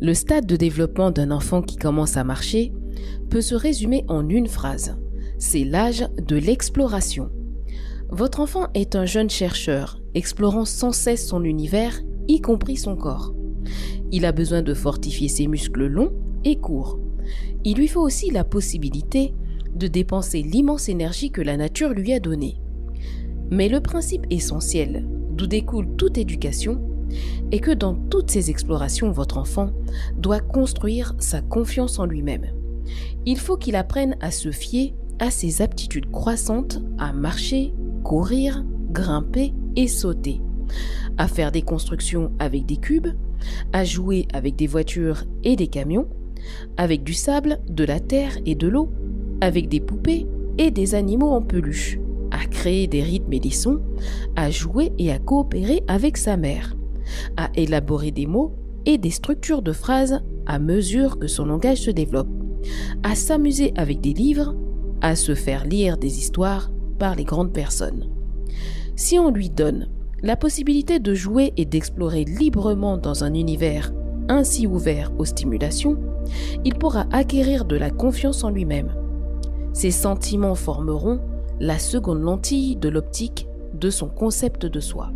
Le stade de développement d'un enfant qui commence à marcher peut se résumer en une phrase. C'est l'âge de l'exploration. Votre enfant est un jeune chercheur, explorant sans cesse son univers, y compris son corps. Il a besoin de fortifier ses muscles longs et courts. Il lui faut aussi la possibilité de dépenser l'immense énergie que la nature lui a donnée. Mais le principe essentiel, d'où découle toute éducation, est que dans toutes ces explorations, votre enfant doit construire sa confiance en lui-même. Il faut qu'il apprenne à se fier à ses aptitudes croissantes à marcher, courir, grimper et sauter, à faire des constructions avec des cubes, à jouer avec des voitures et des camions, avec du sable, de la terre et de l'eau, avec des poupées et des animaux en peluche, à créer des rythmes et des sons, à jouer et à coopérer avec sa mère, à élaborer des mots et des structures de phrases à mesure que son langage se développe, à s'amuser avec des livres, à se faire lire des histoires par les grandes personnes. Si on lui donne la possibilité de jouer et d'explorer librement dans un univers ainsi ouvert aux stimulations, il pourra acquérir de la confiance en lui-même. Ses sentiments formeront la seconde lentille de l'optique de son concept de soi.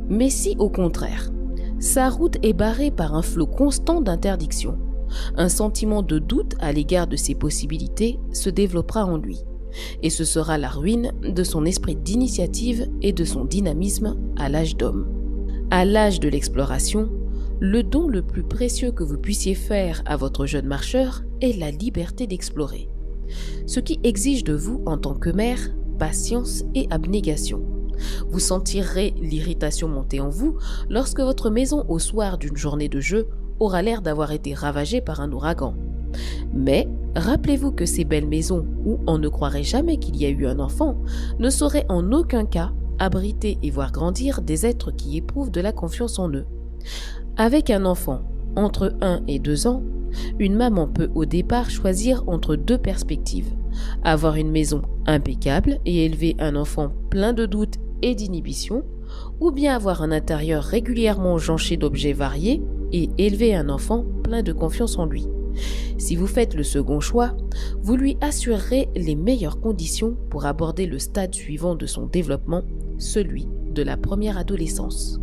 Mais si, au contraire, sa route est barrée par un flot constant d'interdictions, un sentiment de doute à l'égard de ses possibilités se développera en lui, et ce sera la ruine de son esprit d'initiative et de son dynamisme à l'âge d'homme. À l'âge de l'exploration, le don le plus précieux que vous puissiez faire à votre jeune marcheur est la liberté d'explorer. Ce qui exige de vous en tant que mère, patience et abnégation. Vous sentirez l'irritation monter en vous lorsque votre maison au soir d'une journée de jeu aura l'air d'avoir été ravagée par un ouragan. Mais rappelez-vous que ces belles maisons où on ne croirait jamais qu'il y a eu un enfant ne sauraient en aucun cas abriter et voir grandir des êtres qui éprouvent de la confiance en eux. Avec un enfant entre 1 et 2 ans, une maman peut au départ choisir entre deux perspectives. Avoir une maison impeccable et élever un enfant plein de doutes et d'inhibitions, ou bien avoir un intérieur régulièrement jonché d'objets variés et élever un enfant plein de confiance en lui. Si vous faites le second choix, vous lui assurerez les meilleures conditions pour aborder le stade suivant de son développement, celui de la première adolescence.